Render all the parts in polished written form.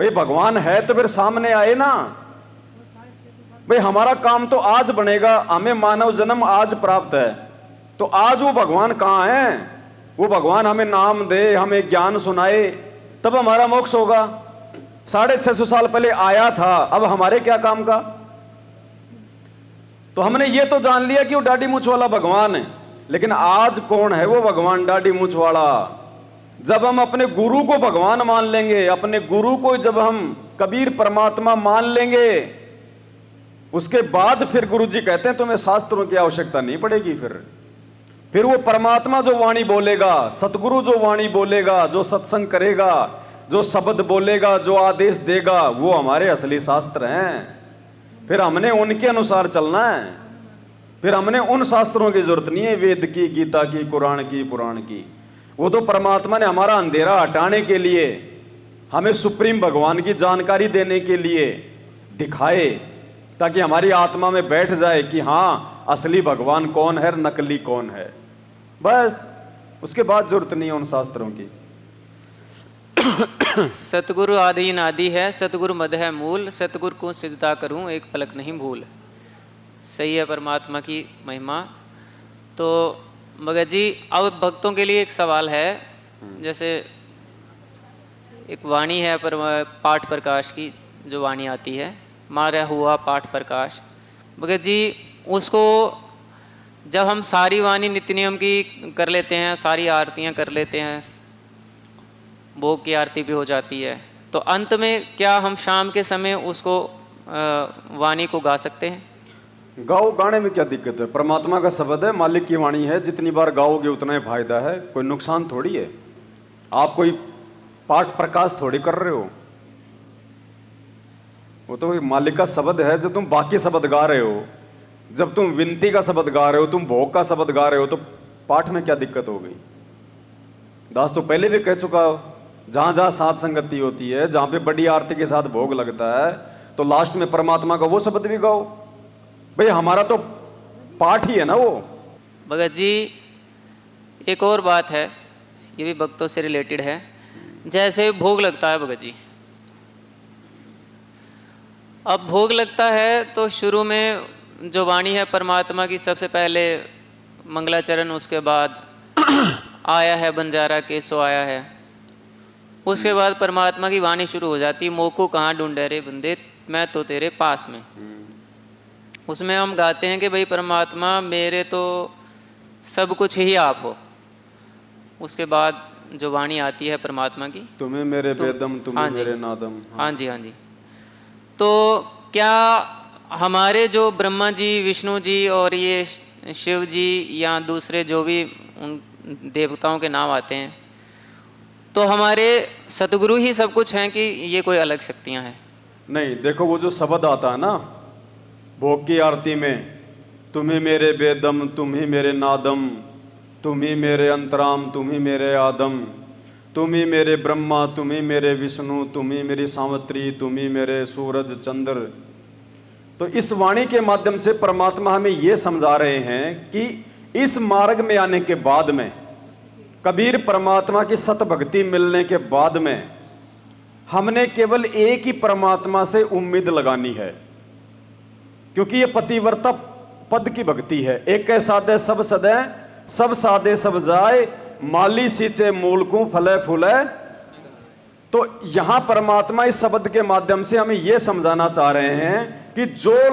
भाई भगवान है तो फिर सामने आए ना। भाई हमारा काम तो आज बनेगा, हमें मानव जन्म आज प्राप्त है, तो आज वो भगवान कहाँ है? वो भगवान हमें नाम दे, हमें ज्ञान सुनाए, तब हमारा मोक्ष होगा। 650 साल पहले आया था, अब हमारे क्या काम का? तो हमने ये तो जान लिया कि वो दाढ़ी मूंछ वाला भगवान है, लेकिन आज कौन है वो भगवान दाढ़ी मूंछ वाला? जब हम अपने गुरु को भगवान मान लेंगे, अपने गुरु को जब हम कबीर परमात्मा मान लेंगे, उसके बाद फिर गुरु जी कहते हैं तुम्हें शास्त्रों की आवश्यकता नहीं पड़ेगी। फिर वो परमात्मा जो वाणी बोलेगा, सतगुरु जो वाणी बोलेगा, जो सत्संग करेगा, जो शब्द बोलेगा, जो आदेश देगा, वो हमारे असली शास्त्र हैं। फिर हमने उनके अनुसार चलना है। फिर हमने उन शास्त्रों की जरूरत नहीं है, वेद की, गीता की, कुरान की, पुराण की। वो तो परमात्मा ने हमारा अंधेरा हटाने के लिए, हमें सुप्रीम भगवान की जानकारी देने के लिए दिखाए, ताकि हमारी आत्मा में बैठ जाए कि हाँ असली भगवान कौन है, नकली कौन है। बस उसके बाद जरूरत नहीं है उन शास्त्रों की। सतगुरु आदि नादि है, सतगुरु मद है मूल, सतगुरु को सिजदा करूं एक पलक नहीं भूल। सही है परमात्मा की महिमा। तो मगर जी अब भक्तों के लिए एक सवाल है, जैसे एक वाणी है पर पाठ प्रकाश की जो वाणी आती है, मारा हुआ पाठ प्रकाश, मगर जी उसको जब हम सारी वाणी नित्य नियम की कर लेते हैं, सारी आरतियां कर लेते हैं, भोग की आरती भी हो जाती है, तो अंत में क्या हम शाम के समय उसको वाणी को गा सकते हैं? गाओ, गाने में क्या दिक्कत है? परमात्मा का शब्द है, मालिक की वाणी है, जितनी बार गाओगे उतना ही फायदा है, कोई नुकसान थोड़ी है। आप कोई पाठ प्रकाश थोड़ी कर रहे हो, वो तो मालिक का शब्द है। जब तुम बाकी शब्द गा रहे हो, जब तुम विनती का शब्द गा रहे हो, तुम भोग का शब्द गा रहे हो, तो पाठ में क्या दिक्कत हो गई? दास तो पहले भी कह चुका हो, जहां जहां साथ संगति होती है, जहां पे बड़ी आरती के साथ भोग लगता है, तो लास्ट में परमात्मा का वो शब्द भी गाओ। भाई हमारा तो पाठ ही है ना वो। भगत जी एक और बात है, ये भी भक्तों से रिलेटेड है। जैसे भोग लगता है भगत जी, अब भोग लगता है तो शुरू में जो वाणी है परमात्मा की, सबसे पहले मंगलाचरण, उसके बाद आया है बंजारा के सो आया है, उसके बाद परमात्मा की वाणी शुरू हो जाती है, मोको कहाँ ढूंढे रे बंदे मैं तो तेरे पास में। उसमें हम गाते हैं कि भाई परमात्मा मेरे तो सब कुछ ही आप हो। उसके बाद जो वाणी आती है परमात्मा की, तुम्हें मेरे बेदम तुम्हें मेरे नादम। हाँ जी, हाँ जी। तो क्या हमारे जो ब्रह्मा जी, विष्णु जी और ये शिव जी या दूसरे जो भी उन देवताओं के नाम आते हैं, तो हमारे सतगुरु ही सब कुछ हैं कि ये कोई अलग शक्तियां हैं? नहीं, देखो वो जो शब्द आता है ना भोग की आरती में, तुम ही मेरे बेदम तुम ही मेरे नादम, तुम ही मेरे अंतराम तुम ही मेरे आदम, तुम ही मेरे ब्रह्मा तुम ही मेरे विष्णु, तुम ही मेरी सावित्री, तुम ही मेरे सूरज चंद्र। तो इस वाणी के माध्यम से परमात्मा हमें यह समझा रहे हैं कि इस मार्ग में आने के बाद में, कबीर परमात्मा की सत भक्ति मिलने के बाद में, हमने केवल एक ही परमात्मा से उम्मीद लगानी है, क्योंकि ये पतिव्रता पद की भक्ति है। एक साधे सब सदै, सब साधे सब जाए, माली सींचे मूल को फले फूले। तो यहां परमात्मा इस शब्द के माध्यम से हमें यह समझाना चाह रहे हैं कि जो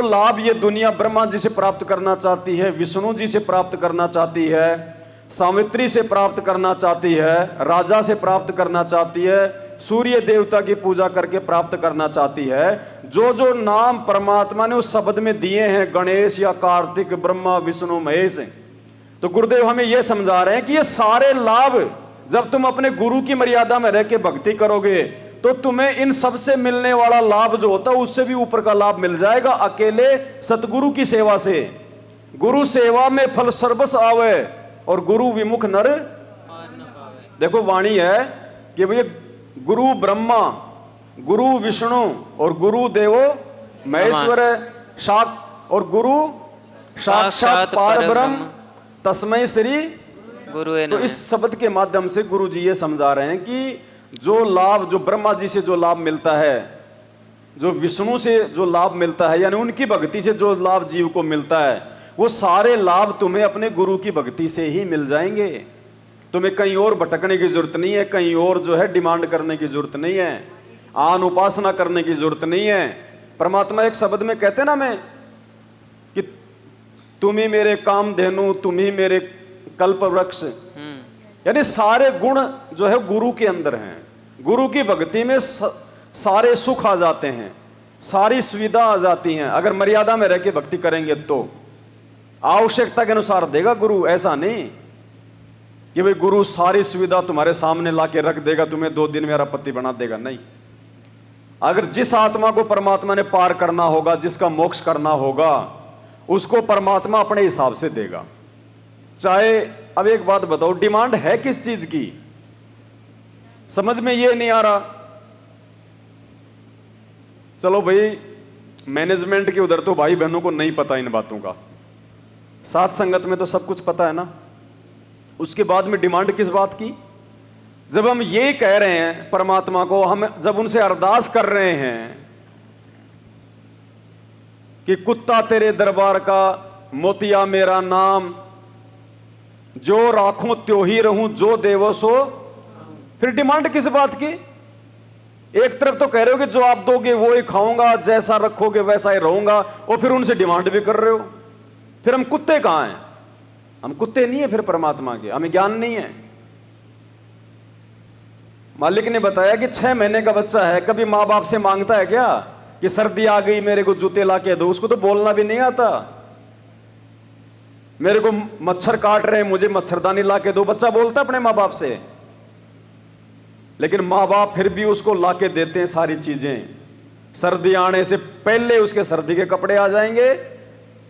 लाभ ये दुनिया ब्रह्मा जी से प्राप्त करना चाहती है, विष्णु जी से प्राप्त करना चाहती है, सावित्री से प्राप्त करना चाहती है, राजा से प्राप्त करना चाहती है, सूर्य देवता की पूजा करके प्राप्त करना चाहती है, जो जो नाम परमात्मा ने उस शब्द में दिए हैं, गणेश या कार्तिक, ब्रह्मा विष्णु महेश, तो गुरुदेव हमें यह समझा रहे हैं कि ये सारे लाभ जब तुम अपने गुरु की मर्यादा में रह के भक्ति करोगे, तो तुम्हें इन सबसे मिलने वाला लाभ जो होता है उससे भी ऊपर का लाभ मिल जाएगा, अकेले सतगुरु की सेवा से। गुरु सेवा में फल सर्वस आवे और गुरु विमुख नर। देखो वाणी है कि भैया गुरु ब्रह्मा, गुरु विष्णु और गुरु देवो महेश्वर और गुरु साक्षात परब्रह्म तस्मै श्री गुरु। तो इस शब्द के माध्यम से गुरु जी ये समझा रहे हैं कि जो लाभ, जो ब्रह्मा जी से जो लाभ मिलता है, जो विष्णु से जो लाभ मिलता है, यानी उनकी भक्ति से जो लाभ जीव को मिलता है, वो सारे लाभ तुम्हें अपने गुरु की भक्ति से ही मिल जाएंगे। तुम्हें कहीं और भटकने की जरूरत नहीं है, कहीं और जो है डिमांड करने की जरूरत नहीं है, आन उपासना करने की जरूरत नहीं है। परमात्मा एक शब्द में कहते ना मैं कि तुम ही मेरे कामधेनु, तुम ही मेरे कल्प वृक्ष, यानी सारे गुण जो है गुरु के अंदर हैं। गुरु की भक्ति में सारे सुख आ जाते हैं, सारी सुविधा आ जाती हैं। अगर मर्यादा में रह के भक्ति करेंगे तो आवश्यकता के अनुसार देगा गुरु। ऐसा नहीं कि भाई गुरु सारी सुविधा तुम्हारे सामने लाके रख देगा, तुम्हें 2 दिन मेरा पति बना देगा, नहीं। अगर जिस आत्मा को परमात्मा ने पार करना होगा, जिसका मोक्ष करना होगा, उसको परमात्मा अपने हिसाब से देगा। चाहे, अब एक बात बताओ, डिमांड है किस चीज की? समझ में ये नहीं आ रहा। चलो भाई, मैनेजमेंट के उधर तो भाई बहनों को नहीं पता इन बातों का, साथ संगत में तो सब कुछ पता है ना। उसके बाद में डिमांड किस बात की? जब हम ये कह रहे हैं परमात्मा को, हम जब उनसे अरदास कर रहे हैं कि कुत्ता तेरे दरबार का, मोतिया मेरा नाम, जो राखूं त्यों ही रहूं, जो देवो सो, फिर डिमांड किस बात की? एक तरफ तो कह रहे हो कि जो आप दोगे वो ही खाऊंगा, जैसा रखोगे वैसा ही रहूंगा, और फिर उनसे डिमांड भी कर रहे हो। फिर हम कुत्ते कहां हैं? हम कुत्ते नहीं है फिर परमात्मा के, हमें ज्ञान नहीं है। मालिक ने बताया कि 6 महीने का बच्चा है, कभी माँ बाप से मांगता है क्या कि सर्दी आ गई मेरे को जूते ला के दो? उसको तो बोलना भी नहीं आता। मेरे को मच्छर काट रहे हैं, मुझे मच्छरदानी ला के दो, बच्चा बोलता अपने माँ बाप से। लेकिन माँ बाप फिर भी उसको ला के देते हैं सारी चीजें। सर्दी आने से पहले उसके सर्दी के कपड़े आ जाएंगे,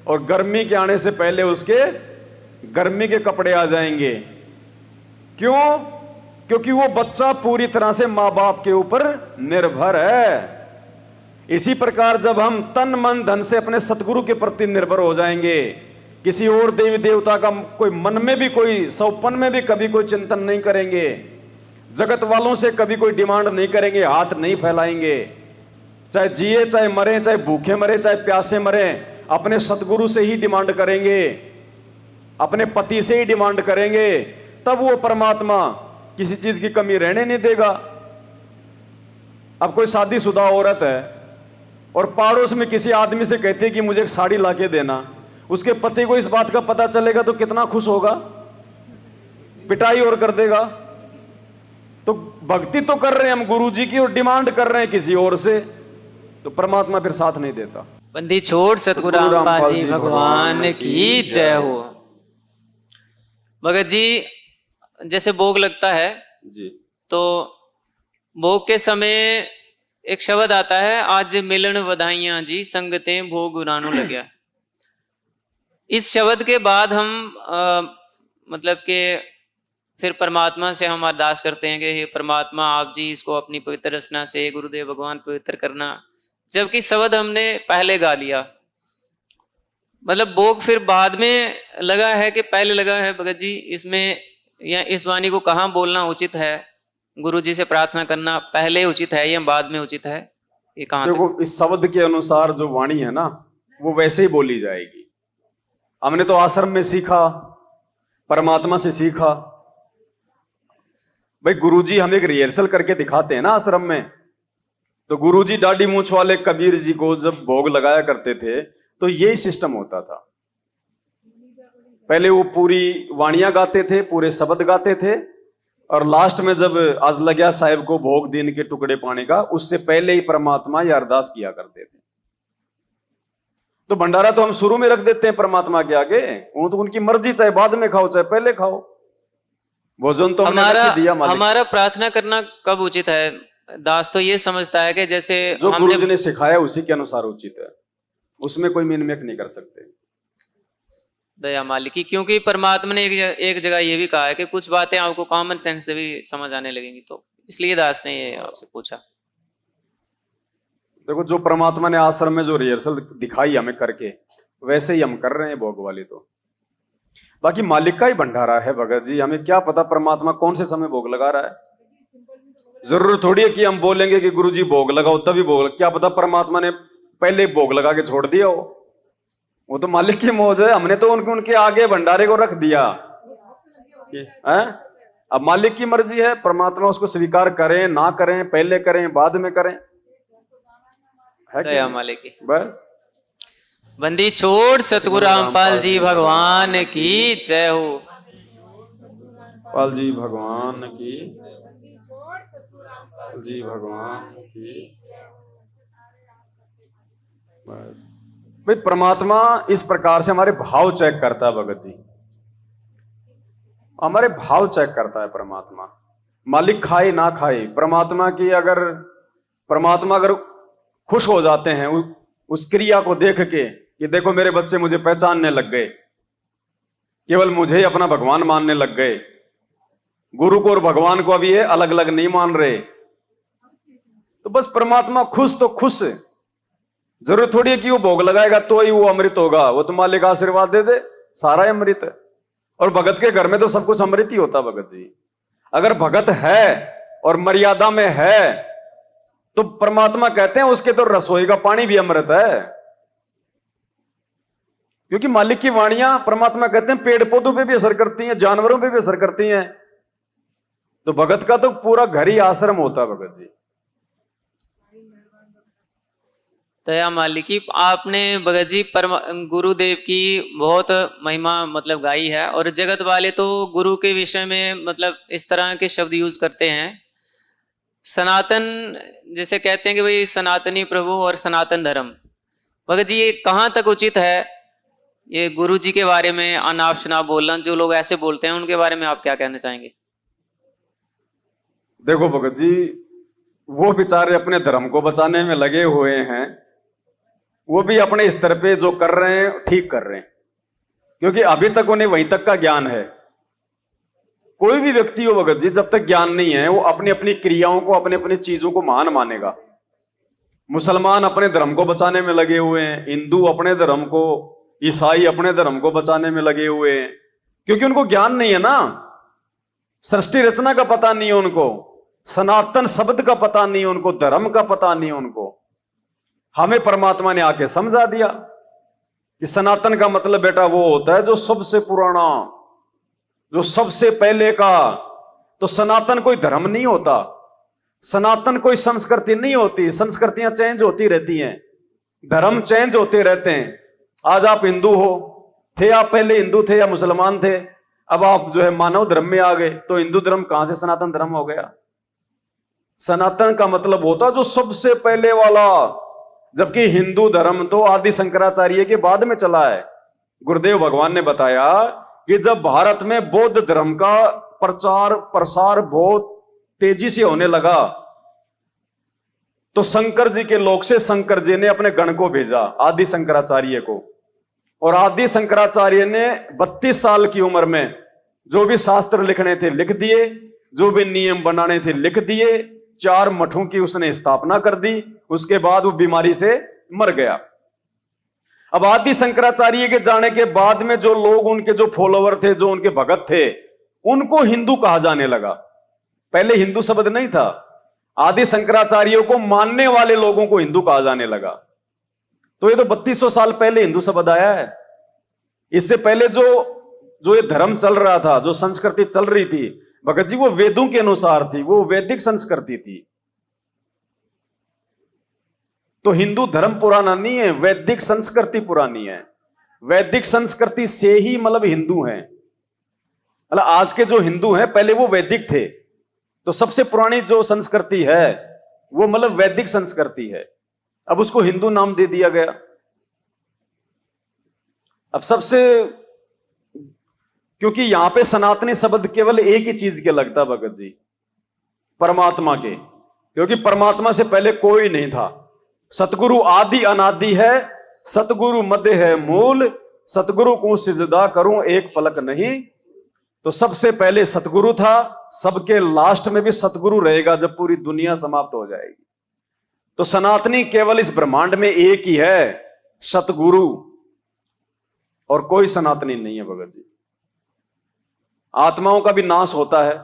और गर्मी के आने से पहले उसके गर्मी के कपड़े आ जाएंगे। क्यों? क्योंकि वो बच्चा पूरी तरह से माँ बाप के ऊपर निर्भर है। इसी प्रकार जब हम तन मन धन से अपने सतगुरु के प्रति निर्भर हो जाएंगे, किसी और देवी देवता का कोई मन में भी, कोई सौपन में भी कभी कोई चिंतन नहीं करेंगे, जगत वालों से कभी कोई डिमांड नहीं करेंगे, हाथ नहीं फैलाएंगे, चाहे जिए चाहे मरे, चाहे भूखे मरे चाहे प्यासे मरे, अपने सतगुरु से ही डिमांड करेंगे, अपने पति से ही डिमांड करेंगे, तब वो परमात्मा किसी चीज की कमी रहने नहीं देगा। अब कोई शादीशुदा औरत है और पड़ोस में किसी आदमी से कहती है कि मुझे एक साड़ी लाके देना, उसके पति को इस बात का पता चलेगा तो कितना खुश होगा? पिटाई और कर देगा। तो भक्ति तो कर रहे हैं हम गुरु जी की और डिमांड कर रहे हैं किसी और से, तो परमात्मा फिर साथ नहीं देता। बंदी छोड़ सतगुरु रामपाल जी भगवान की जय हो। भगत जी, जैसे भोग लगता है जी, तो भोग के समय एक शब्द आता है, आज मिलन बधाइयां जी संगते भोग उरानो लग्या। इस शब्द के बाद हम मतलब कि फिर परमात्मा से हम अरदास करते हैं कि हे परमात्मा, आप जी इसको अपनी पवित्र रचना से गुरुदेव भगवान पवित्र करना, जबकि शब्द हमने पहले गा लिया। मतलब भोग फिर बाद में लगा है कि पहले लगा है? भगत जी, इसमें या इस वाणी को कहाँ बोलना उचित है? गुरु जी से प्रार्थना करना पहले उचित है या बाद में उचित है? ये कहाँ? देखो, इस शब्द के अनुसार जो वाणी है ना, वो वैसे ही बोली जाएगी। हमने तो आश्रम में सीखा, परमात्मा से सीखा। भाई गुरुजी हमें एक रिहर्सल करके दिखाते हैं ना आश्रम में। तो गुरुजी दाढ़ी मूंछ वाले कबीर जी को जब भोग लगाया करते थे तो यही सिस्टम होता था। पहले वो पूरी वाणियां गाते थे, पूरे शब्द गाते थे, और लास्ट में जब आज लग्या साहिब को भोग दिन के टुकड़े पाने का, उससे पहले ही परमात्मा ये अरदास किया करते थे। तो भंडारा तो हम शुरू में रख देते हैं परमात्मा के आगे, वो तो उनकी मर्जी, चाहे बाद में खाओ चाहे पहले खाओ। भोजन तो हमारा प्रार्थना करना कब उचित है? दास तो ये समझता है कि जैसे जो गुरुजी ने सिखाया उसी के अनुसार उचित है, उसमें कोई मिनमेक नहीं कर सकते। दया मालिकी, क्योंकि परमात्मा ने एक जगह ये भी कहा है कि कुछ बातें आपको कॉमन सेंस से भी समझ आने लगेंगी, तो इसलिए दास ने ये आपसे पूछा। देखो, जो परमात्मा ने आश्रम में जो रिहर्सल दिखाई हमें करके, वैसे ही हम कर रहे हैं भोग वाली। तो बाकी मालिक का ही भंडारा है भगत जी, हमें क्या पता परमात्मा कौन से समय भोग लगा रहा है। जरूर थोड़ी है कि हम बोलेंगे कि गुरुजी भोग लगाओ तभी भोग, क्या पता परमात्मा ने पहले ही भोग लगा के छोड़ दिया हो। वो तो मालिक की मौज है, हमने तो उनके आगे भंडारे को रख दिया है। अब मालिक की मर्जी है, परमात्मा उसको स्वीकार करें ना करें, पहले करें बाद में करें, है दया क्या? मालिक की। बस बंदी छोड़ सतगुरु रामपाल जी भगवान की जय हो। पाल जी भगवान की, जी भगवान की। बस भाई परमात्मा इस प्रकार से हमारे भाव चेक करता है भगत जी, हमारे भाव चेक करता है परमात्मा। मालिक खाए ना खाए, परमात्मा अगर खुश हो जाते हैं उस क्रिया को देख के कि देखो मेरे बच्चे मुझे पहचानने लग गए, केवल मुझे ही अपना भगवान मानने लग गए, गुरु को और भगवान को अभी ये अलग अलग नहीं मान रहे, तो बस परमात्मा खुश तो खुश। जरूरत थोड़ी है कि वो भोग लगाएगा तो ही वो अमृत होगा, वो तो मालिक आशीर्वाद दे दे सारा ही अमृत है। और भगत के घर में तो सब कुछ अमृत ही होता भगत जी। अगर भगत है और मर्यादा में है तो परमात्मा कहते हैं उसके तो रसोई का पानी भी अमृत है, क्योंकि मालिक की वाणियां परमात्मा कहते हैं पेड़ पौधों पे भी असर करती हैं, जानवरों पे भी असर करती हैं। तो भगत का तो पूरा घर ही आश्रम होता है भगत जी। दया मालिक की। आपने भगत जी गुरुदेव की बहुत महिमा मतलब गाई है, और जगत वाले तो गुरु के विषय में मतलब इस तरह के शब्द यूज करते हैं, सनातन जैसे कहते हैं कि भाई सनातनी प्रभु और सनातन धर्म। भगत जी ये कहाँ तक उचित है ये गुरु जी के बारे में अनाप शनाप बोलना, जो लोग ऐसे बोलते हैं उनके बारे में आप क्या कहना चाहेंगे? देखो भगत जी, वो बेचारे अपने धर्म को बचाने में लगे हुए हैं, वो भी अपने स्तर पे जो कर रहे हैं ठीक कर रहे हैं, क्योंकि अभी तक उन्हें वहीं तक का ज्ञान है। कोई भी व्यक्ति हो भगत जी, जब तक ज्ञान नहीं है वो अपनी अपनी क्रियाओं को, अपनी अपनी चीजों को महान मानेगा। मुसलमान अपने धर्म को बचाने में लगे हुए हैं, हिंदू अपने धर्म को, ईसाई अपने धर्म को बचाने में लगे हुए हैं, क्योंकि उनको ज्ञान नहीं है ना। सृष्टि रचना का पता नहीं है उनको, सनातन शब्द का पता नहीं है उनको, धर्म का पता नहीं है उनको। हमें परमात्मा ने आके समझा दिया कि सनातन का मतलब बेटा वो होता है जो सबसे पुराना, जो सबसे पहले का। तो सनातन कोई धर्म नहीं होता, सनातन कोई संस्कृति नहीं होती। संस्कृतियां चेंज होती रहती हैं, धर्म चेंज होते रहते हैं। आज आप हिंदू हो, थे आप पहले हिंदू थे या मुसलमान थे, अब आप जो है मानव धर्म में आ गए, तो हिंदू धर्म कहां से सनातन धर्म हो गया? सनातन का मतलब होता जो सबसे पहले वाला, जबकि हिंदू धर्म तो आदि शंकराचार्य के बाद में चला है। गुरुदेव भगवान ने बताया कि जब भारत में बौद्ध धर्म का प्रचार प्रसार बहुत तेजी से होने लगा, तो शंकर जी के लोक से शंकर जी ने अपने गण को भेजा आदि शंकराचार्य को, और आदि शंकराचार्य ने 32 साल की उम्र में जो भी शास्त्र लिखने थे लिख दिए, जो भी नियम बनाने थे लिख दिए, 4 मठों की उसने स्थापना कर दी। उसके बाद वो बीमारी से मर गया। अब आदि शंकराचार्य के जाने के बाद में जो लोग, उनके जो फॉलोवर थे, जो उनके भगत थे, उनको हिंदू कहा जाने लगा। पहले हिंदू शब्द नहीं था, आदि शंकराचार्यों को मानने वाले लोगों को हिंदू कहा जाने लगा। तो ये तो 3200 साल पहले हिंदू शब्द आया है। इससे पहले जो ये धर्म चल रहा था, जो संस्कृति चल रही थी भगत जी, वो वेदों के अनुसार थी, वो वैदिक संस्कृति थी। तो हिंदू धर्म पुराना नहीं है, वैदिक संस्कृति पुरानी है। वैदिक संस्कृति से ही मतलब हिंदू हैं। मतलब आज के जो हिंदू हैं पहले वो वैदिक थे, तो सबसे पुरानी जो संस्कृति है वो मतलब वैदिक संस्कृति है। अब उसको हिंदू नाम दे दिया गया। अब सबसे, क्योंकि यहां पे सनातनी शब्द केवल एक ही चीज के लगता भगत जी, परमात्मा के, क्योंकि परमात्मा से पहले कोई नहीं था। सतगुरु आदि अनादि है, सतगुरु मध्य है मूल, सतगुरु को सिजदा करूं एक पलक नहीं। तो सबसे पहले सतगुरु था, सबके लास्ट में भी सतगुरु रहेगा जब पूरी दुनिया समाप्त हो जाएगी। तो सनातनी केवल इस ब्रह्मांड में एक ही है, सतगुरु, और कोई सनातनी नहीं है भगत जी। आत्माओं का भी नाश होता है,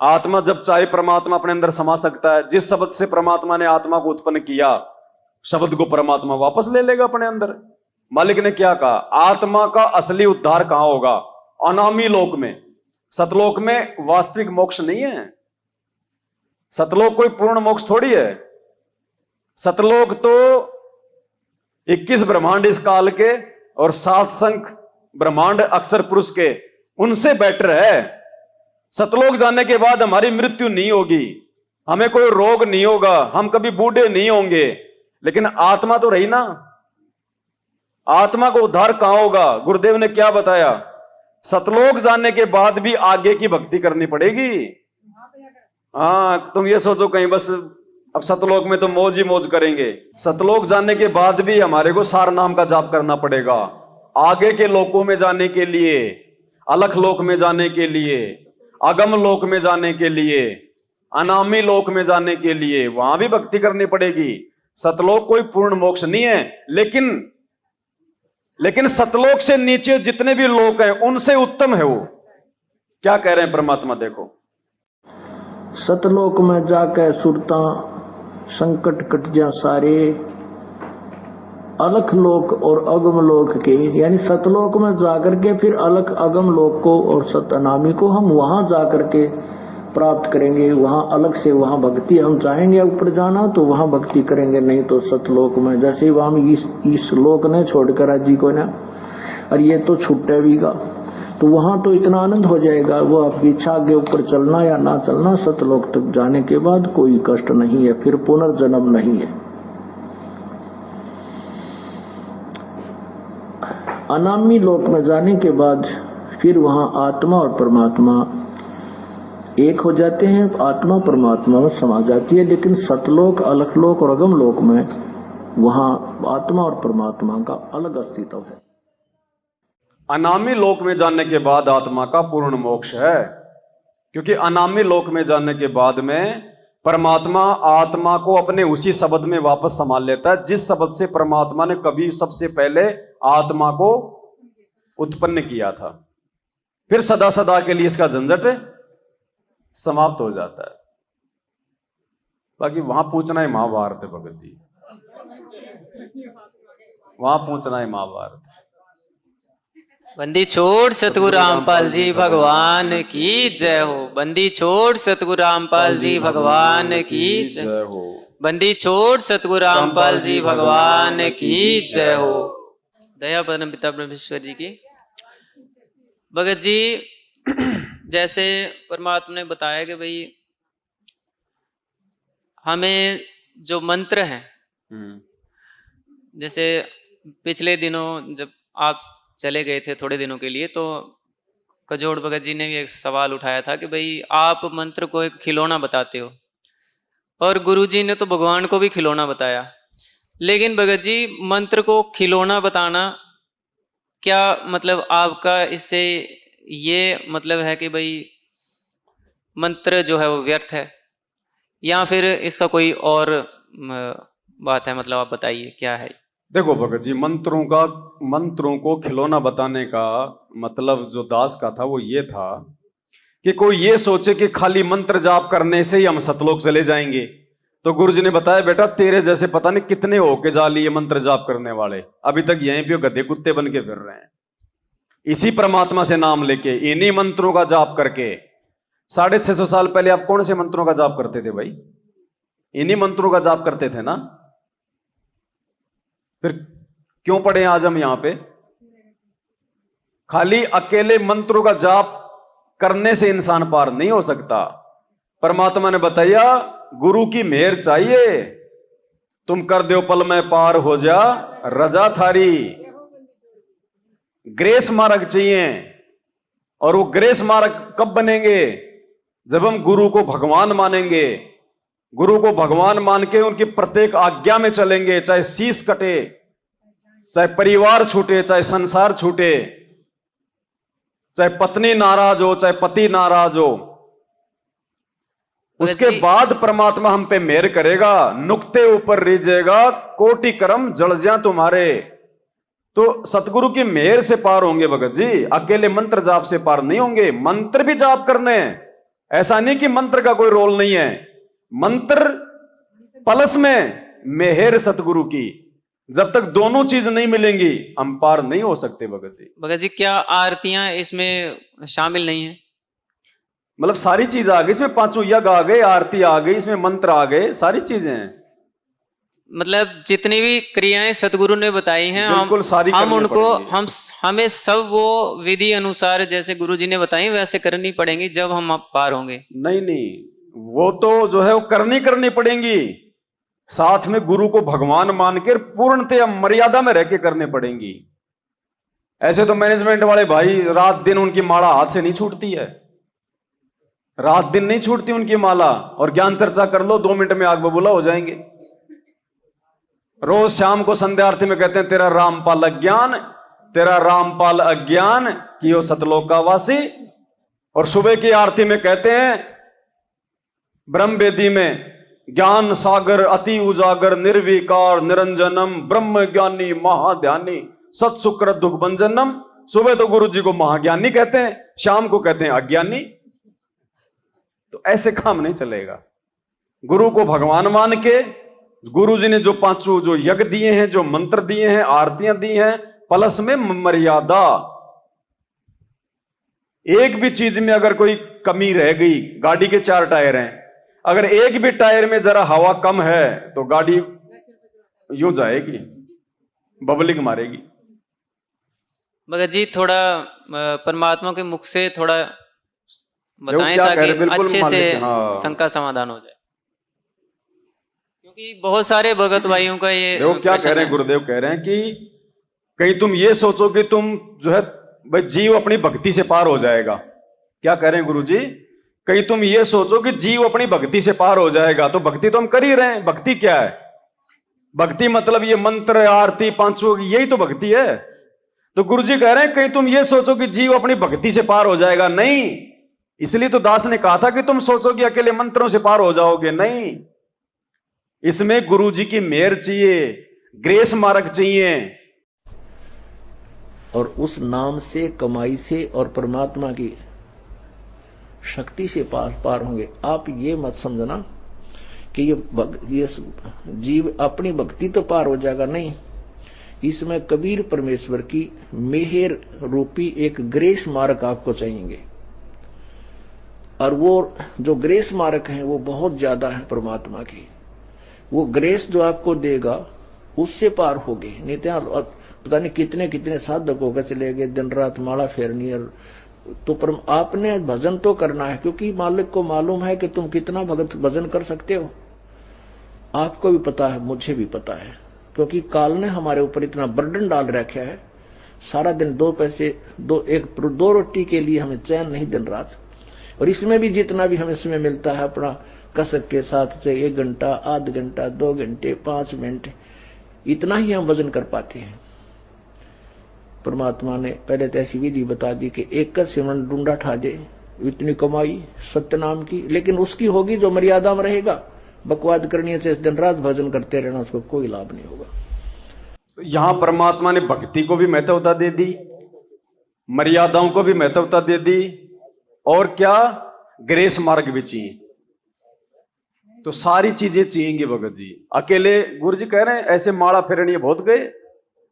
आत्मा जब चाहे परमात्मा अपने अंदर समा सकता है। जिस शब्द से परमात्मा ने आत्मा को उत्पन्न किया, शब्द को परमात्मा वापस ले लेगा अपने अंदर। मालिक ने क्या कहा, आत्मा का असली उद्धार कहां होगा? अनामी लोक में। सतलोक में वास्तविक मोक्ष नहीं है। सतलोक कोई पूर्ण मोक्ष थोड़ी है। सतलोक तो 21 ब्रह्मांड इस काल के और 7 संख ब्रह्मांड अक्षर पुरुष के, उनसे बेटर है। सतलोक जाने के बाद हमारी मृत्यु नहीं होगी, हमें कोई रोग नहीं होगा, हम कभी बूढ़े नहीं होंगे। लेकिन आत्मा तो रही ना। आत्मा को उद्धार कहां होगा? गुरुदेव ने क्या बताया, सतलोक जाने के बाद भी आगे की भक्ति करनी पड़ेगी। हाँ, तुम ये सोचो कहीं बस अब सतलोक में तो मौज ही मौज करेंगे। सतलोक जाने के बाद भी हमारे को सार नाम का जाप करना पड़ेगा। आगे के लोकों में जाने के लिए, अलख लोक में जाने के लिए, अगम लोक में जाने के लिए, अनामी लोक में जाने के लिए वहां भी भक्ति करनी पड़ेगी। सतलोक कोई पूर्ण मोक्ष नहीं है, लेकिन सतलोक से नीचे जितने भी लोक हैं उनसे उत्तम है वो। क्या कह रहे हैं परमात्मा, देखो। सतलोक में जाके सुरता संकट कट जा सारे, अलख लोक और अगम लोक के, यानी सतलोक में जाकर के फिर अलख अगम लोक को और सतनामी को हम वहां जाकर के प्राप्त करेंगे। वहां अलग से वहां भक्ति, हम चाहेंगे ऊपर जाना तो वहां भक्ति करेंगे, नहीं तो सतलोक में। जैसे वहां इस लोक ने छोड़कर राजी को ना, और ये तो छुट्टे बीगा, तो वहां तो इतना आनंद हो जाएगा। वो आपकी इच्छा, आगे ऊपर चलना या ना चलना, सतलोक तक जाने के बाद कोई कष्ट नहीं है, फिर पुनर्जन्म नहीं है। अनामी लोक में जाने के बाद फिर वहां आत्मा और परमात्मा एक हो जाते हैं, आत्मा परमात्मा में समा जाती है। लेकिन सतलोक, अलखलोक और अगम लोक में वहां आत्मा और परमात्मा का अलग अस्तित्व है। अनामी लोक में जाने के बाद आत्मा का पूर्ण मोक्ष है, क्योंकि अनामी लोक में जाने के बाद में परमात्मा आत्मा को अपने उसी शब्द में वापस संभाल लेता है, जिस शब्द से परमात्मा ने कभी सबसे पहले आत्मा को उत्पन्न किया था। फिर सदा सदा के लिए इसका झंझट समाप्त हो जाता है। बाकी वहां पूछना है महाभारत है भगत जी, वहां पूछना है महाभारत। बंदी छोड़ सतगुरु रामपाल जी भगवान की जय हो। बंदी छोड़ सतगुरु रामपाल जी भगवान की जय हो। बंदी छोड़ सतगुरु रामपाल जी भगवान की जय हो। दया परम पिता परमेश्वर जी की। भगत जी, जैसे परमात्मा ने बताया कि भाई हमें जो मंत्र हैं, जैसे पिछले दिनों जब आप चले गए थे थोड़े दिनों के लिए, तो कजोड़ भगत जी ने भी एक सवाल उठाया था कि भाई आप मंत्र को एक खिलौना बताते हो, और गुरुजी ने तो भगवान को भी खिलौना बताया। लेकिन भगत जी, मंत्र को खिलौना बताना क्या मतलब आपका इससे ये मतलब है कि भाई मंत्र जो है वो व्यर्थ है, या फिर इसका कोई और बात है? मतलब आप बताइए क्या है। देखो भगत जी, मंत्रों को खिलौना बताने का मतलब जो दास का था वो ये था कि कोई ये सोचे कि खाली मंत्र जाप करने से ही हम सतलोक चले जाएंगे। तो गुरुजी ने बताया, बेटा तेरे जैसे पता नहीं कितने होके जा लिए मंत्र जाप करने वाले, अभी तक यहीं पे गधे कुत्ते बन के फिर रहे हैं, इसी परमात्मा से नाम लेके, इन्हीं मंत्रों का जाप करके। 650 साल पहले आप कौन से मंत्रों का जाप करते थे भाई? इन्हीं मंत्रों का जाप करते थे ना। फिर क्यों पढ़े आज हम यहां पे? खाली अकेले मंत्रों का जाप करने से इंसान पार नहीं हो सकता। परमात्मा ने बताया, गुरु की मेहर चाहिए, तुम कर दो पल में पार हो जा रजा थारी। ग्रेस मार्ग चाहिए, और वो ग्रेस मार्ग कब बनेंगे? जब हम गुरु को भगवान मानेंगे। गुरु को भगवान मान के उनकी प्रत्येक आज्ञा में चलेंगे, चाहे शीश कटे, चाहे परिवार छूटे, चाहे संसार छूटे, चाहे पत्नी नाराज हो, चाहे पति नाराज हो, उसके बाद परमात्मा हम पे मेहर करेगा। नुक्ते ऊपर रीजेगा, कोटि कर्म जल जा तुम्हारे। तो सतगुरु की मेहर से पार होंगे भगत जी, अकेले मंत्र जाप से पार नहीं होंगे। मंत्र भी जाप करने हैं, ऐसा नहीं कि मंत्र का कोई रोल नहीं है, मंत्र प्लस में मेहर सतगुरु की, जब तक दोनों चीज नहीं मिलेंगी हम पार नहीं हो सकते। भगत जी, भगत जी क्या आरतियां इसमें शामिल नहीं है? मतलब सारी चीज आ गई इसमें, पांचों यज्ञ आ गए, आरती आ गई, इसमें मंत्र आ गए, सारी चीजें हैं। मतलब जितनी भी क्रियाएं सतगुरु ने बताई हैं बिल्कुल सारी हम करनी उनको पड़ेंगी। हमें सब वो विधि अनुसार जैसे गुरु जी ने बताई वैसे करनी पड़ेंगी, जब हम पार होंगे। नहीं नहीं, वो तो जो है वो करनी पड़ेंगी, साथ में गुरु को भगवान मान के पूर्णतया मर्यादा में रह के करने पड़ेंगी। ऐसे तो मैनेजमेंट वाले भाई रात दिन उनकी माला हाथ से नहीं छूटती है, रात दिन नहीं छूटती उनकी माला, और ज्ञान चर्चा कर लो 2 मिनट में आग बबूला हो जाएंगे। रोज शाम को संध्या आरती में कहते हैं तेरा रामपाल अज्ञान, तेरा रामपाल अज्ञान कियो सतलोकावासी, और सुबह की आरती में कहते हैं ब्रह्म वेदी में ज्ञान सागर अति उजागर निर्विकार निरंजनम ब्रह्म ज्ञानी महाध्यानी सत्सुकृत दुख भंजनम। सुबह तो गुरु जी को महाज्ञानी कहते हैं, शाम को कहते हैं अज्ञानी। तो ऐसे काम नहीं चलेगा। गुरु को भगवान मान के, गुरु जी ने जो पांचों जो यज्ञ दिए हैं, जो मंत्र दिए हैं, आरतियां दी हैं, प्लस में मर्यादा। एक भी चीज में अगर कोई कमी रह गई, गाड़ी के 4 टायर हैं, अगर एक भी टायर में जरा हवा कम है तो गाड़ी यूं जाएगी, बबलिंग मारेगी। भगत जी थोड़ा परमात्मा के मुख से थोड़ा बताएं क्या कह रहे, ताकि बिल्कुल अच्छे मान से लेते हैं, हाँ। शंका समाधान हो जाए, क्योंकि बहुत सारे भगत भाइयों का ये देखो क्या कह रहे हैं, गुरुदेव कह रहे हैं कि कहीं तुम ये सोचो कि तुम जो है भाई जीव अपनी भक्ति से पार हो जाएगा। क्या कह रहे हैं गुरु जी, कहीं तुम ये सोचो कि जीव अपनी भक्ति से पार हो जाएगा, तो भक्ति तो हम कर ही रहे हैं। भक्ति क्या है? भक्ति मतलब ये मंत्र आरती पांचों, यही तो भक्ति है। तो गुरु जी कह रहे हैं कहीं तुम ये सोचो कि जीव अपनी भक्ति से पार हो जाएगा, नहीं। इसलिए तो दास ने कहा था कि तुम सोचो कि अकेले मंत्रों से पार हो जाओगे, नहीं। इसमें गुरु जी की मेहर चाहिए, ग्रेस मार्ग चाहिए। और उस नाम से, कमाई से और परमात्मा की शक्ति से पार होंगे। आप ये मत समझना कि ये जीव अपनी भक्ति तो पार हो जाएगा, नहीं। इसमें कबीर परमेश्वर की मेहर रूपी एक ग्रेस मार्ग आपको चाहिए, और वो जो ग्रेस मार्ग है वो बहुत ज्यादा है परमात्मा की। वो ग्रेस जो आपको देगा उससे पार होगे। नहीं तो पता नहीं कितने कितने साधक होकर चले गए, दिन रात माला फेरनी, और तो पर आपने भजन तो करना है, क्योंकि मालिक को मालूम है कि तुम कितना भजन कर सकते हो। आपको भी पता है, मुझे भी पता है, क्योंकि काल ने हमारे ऊपर इतना बर्डन डाल रखा है। सारा दिन 2 पैसे 2 रोटी के लिए हमें चैन नहीं दिन रात। और इसमें भी जितना भी हमें समय मिलता है अपना कसक के साथ, चाहे 1 घंटा, आध घंटा, 2 घंटे, 5 मिनट, इतना ही हम वजन कर पाते हैं। परमात्मा ने पहले तो ऐसी विधि बता दी कि एक का सिमरन ढूंढा ठा दे, इतनी कमाई सत्य नाम की, लेकिन उसकी होगी जो मर्यादा में रहेगा। बकवाद करनी है, दिन रात भजन करते रहना, उसको कोई लाभ नहीं होगा। यहां परमात्मा ने भक्ति को भी महत्वता दे दी, मर्यादाओं को भी महत्वता दे दी, और क्या ग्रेस मार्ग भी चाहिए। तो सारी चीजें चाहिएंगी भगत जी। अकेले गुरु जी कह रहे हैं ऐसे माला फेरनी बहुत गए,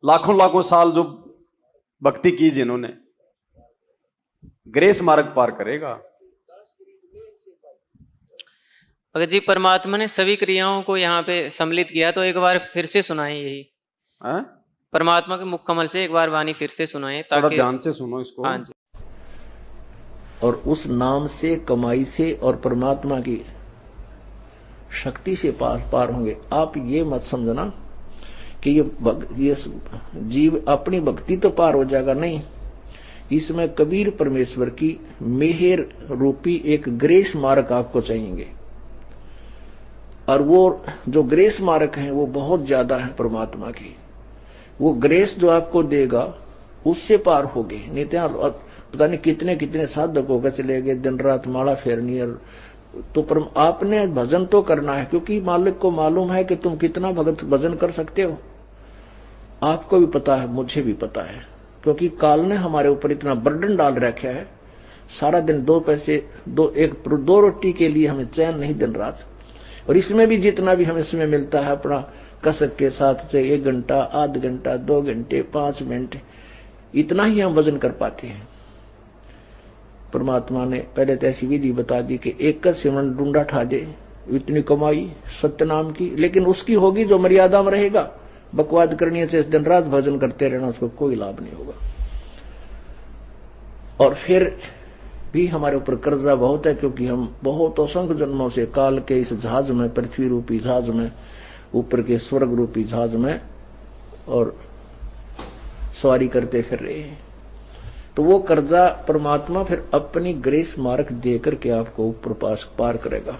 लाखों लाखों साल जो भक्ति की जिन्होंने, ग्रेस मार्ग पार करेगा। भगत जी परमात्मा ने सभी क्रियाओं को यहाँ पे सम्मिलित किया, तो एक बार फिर से सुनाएं यही परमात्मा के मुख कमल से एक बार वाणी फिर से सुनाएं, ताकि ध्यान से सुनो इसको। हाँ जी। और उस नाम से, कमाई से और परमात्मा की शक्ति से पार होंगे। आप ये मत समझना कि ये जीव अपनी भक्ति तो पार हो जाएगा, नहीं। इसमें कबीर परमेश्वर की मेहर रूपी एक ग्रेस मार्ग आपको चाहिए, और वो जो ग्रेस मार्ग है वो बहुत ज्यादा है परमात्मा की। वो ग्रेस जो आपको देगा उससे पार होगे। नहीं तो पता नहीं कितने कितने साधक होकर चले गए, दिन रात माला फेरनी, और तो पर आपने भजन तो करना है, क्योंकि मालिक को मालूम है कि तुम कितना भजन कर सकते हो। आपको भी पता है, मुझे भी पता है, क्योंकि काल ने हमारे ऊपर इतना बर्डन डाल रखा है। सारा दिन 2 पैसे 2 रोटी के लिए हमें चैन नहीं दिन रात। और इसमें भी जितना भी हमें समय मिलता है अपना कसक के साथ, चाहे 1 घंटा, आध घंटा, 2 घंटे, 5 मिनट, इतना ही हम वजन कर पाते हैं। परमात्मा ने पहले तो ऐसी विधि बता दी कि एक का सिमरन ढूंढा ठा दे, इतनी कमाई सत्य नाम की, लेकिन उसकी होगी जो मर्यादा में रहेगा। बकवाद करनी से दिन रात भजन करते रहना, उसको कोई लाभ नहीं होगा। और फिर भी हमारे ऊपर कर्जा बहुत है, क्योंकि हम बहुत असंख्य जन्मों से काल के इस जहाज में, पृथ्वी रूपी जहाज में, ऊपर के स्वर्ग रूपी जहाज में और सवारी करते फिर रहे हैं। तो वो कर्जा परमात्मा फिर अपनी ग्रेस मार्क देकर के आपको ऊपर पार करेगा।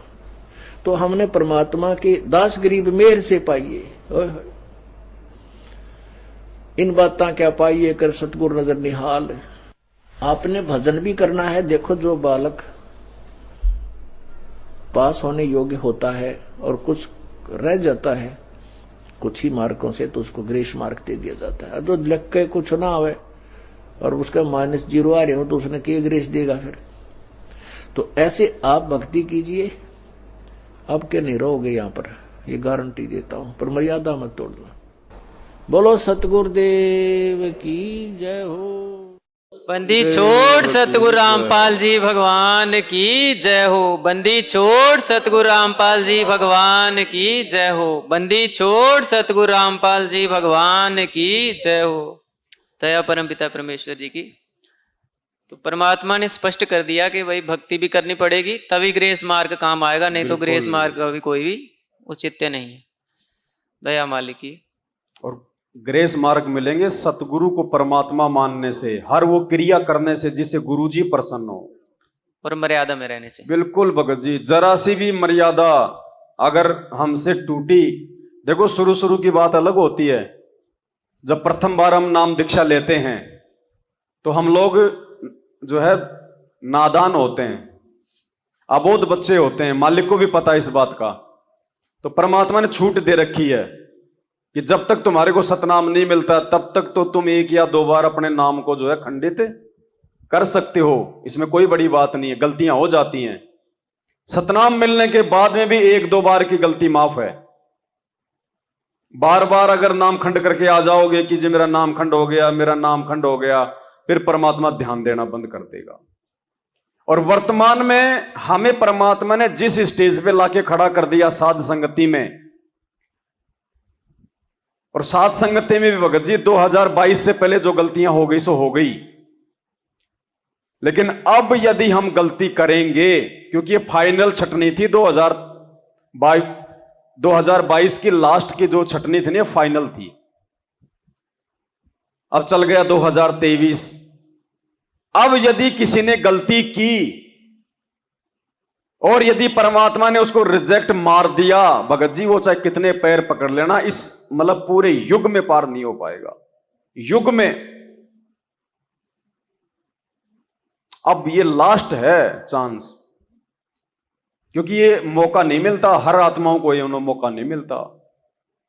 तो हमने परमात्मा के दास गरीब मेहर से पाइए, इन बातें क्या पाइए कर सतगुरु नजर निहाल। आपने भजन भी करना है। देखो जो बालक पास होने योग्य होता है और कुछ रह जाता है कुछ ही मार्कों से, तो उसको ग्रेस मार्क दे दिया जाता है। जो लिख के कुछ ना आवे और उसका -0 आ रहे हो तो उसने क्या ग्रेस देगा फिर। तो ऐसे आप भक्ति कीजिए, अब के नहीं रहोगे यहां पर, ये गारंटी देता हूं। पर मर्यादा मत तोड़ना। बोलो सतगुरुदेव की जय हो। बंदी छोड़ सतगुरु रामपाल जी भगवान की जय हो। बंदी छोड़ सतगुरु रामपाल जी भगवान की जय हो। बंदी छोड़ सतगुरु रामपाल जी भगवान की जय हो। दया परम पिता परमेश्वर जी की। तो परमात्मा ने स्पष्ट कर दिया कि भाई भक्ति भी करनी पड़ेगी, तभी ग्रेस मार्ग काम आएगा, नहीं तो ग्रेस मार्ग का भी कोई भी औचित्य नहीं है। दया मालिक की। और ग्रेस मार्ग मिलेंगे सतगुरु को परमात्मा मानने से, हर वो क्रिया करने से जिससे गुरुजी प्रसन्न हो, और मर्यादा में रहने से। बिल्कुल भगत जी, जरा सी भी मर्यादा अगर हमसे टूटी, देखो शुरू की बात अलग होती है। जब प्रथम बार हम नाम दीक्षा लेते हैं तो हम लोग जो है नादान होते हैं, अबोध बच्चे होते हैं, मालिक को भी पता है इस बात का। तो परमात्मा ने छूट दे रखी है कि जब तक तुम्हारे को सतनाम नहीं मिलता तब तक तो तुम 1 या 2 बार अपने नाम को जो है खंडित कर सकते हो। इसमें कोई बड़ी बात नहीं है, गलतियां हो जाती हैं। सतनाम मिलने के बाद में भी 1-2 बार की गलती माफ है। बार बार अगर नाम खंड करके आ जाओगे कि जी मेरा नाम खंड हो गया, मेरा नाम खंड हो गया, फिर परमात्मा ध्यान देना बंद कर देगा। और वर्तमान में हमें परमात्मा ने जिस स्टेज पे लाके खड़ा कर दिया साध संगति में, और साध संगति में भी भगत जी 2022 से पहले जो गलतियां हो गई सो हो गई। लेकिन अब यदि हम गलती करेंगे, क्योंकि ये फाइनल छटनी थी 2022 की लास्ट की जो छटनी थी ना, फाइनल थी। अब चल गया 2023। अब यदि किसी ने गलती की और यदि परमात्मा ने उसको रिजेक्ट मार दिया, भगत जी वो चाहे कितने पैर पकड़ लेना, इस मतलब पूरे युग में पार नहीं हो पाएगा। युग में अब ये लास्ट है चांस, क्योंकि ये मौका नहीं मिलता हर आत्माओं को, ये मौका नहीं मिलता।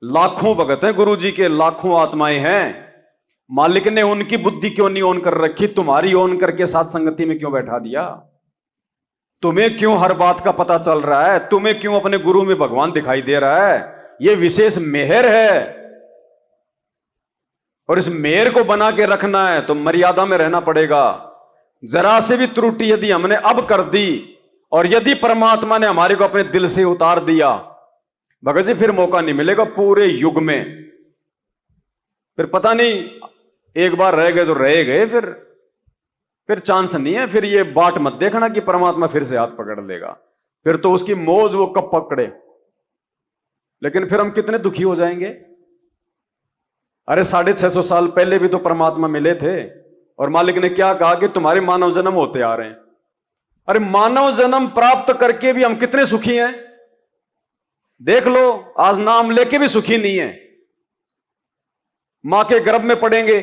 लाखों भगत हैं गुरु जी के, लाखों आत्माएं हैं। मालिक ने उनकी बुद्धि क्यों नहीं ऑन कर रखी, तुम्हारी ऑन करके साथ संगति में क्यों बैठा दिया? तुम्हें क्यों हर बात का पता चल रहा है? तुम्हें क्यों अपने गुरु में भगवान दिखाई दे रहा है? यह विशेष मेहर है, और इस मेहर को बना के रखना है तो मर्यादा में रहना पड़ेगा। जरा से भी त्रुटि यदि हमने अब कर दी और यदि परमात्मा ने हमारे को अपने दिल से उतार दिया, भगत जी फिर मौका नहीं मिलेगा पूरे युग में। फिर पता नहीं, एक बार रह गए तो रह गए, फिर चांस नहीं है। फिर ये बाट मत देखना कि परमात्मा फिर से हाथ पकड़ लेगा, फिर तो उसकी मौज वो कब पकड़े। लेकिन फिर हम कितने दुखी हो जाएंगे। अरे 650 साल पहले भी तो परमात्मा मिले थे और मालिक ने क्या कहा कि तुम्हारे मानव जन्म होते आ रहे हैं। अरे मानव जन्म प्राप्त करके भी हम कितने सुखी हैं, देख लो। आज नाम लेके भी सुखी नहीं है। मां के गर्भ में पड़ेंगे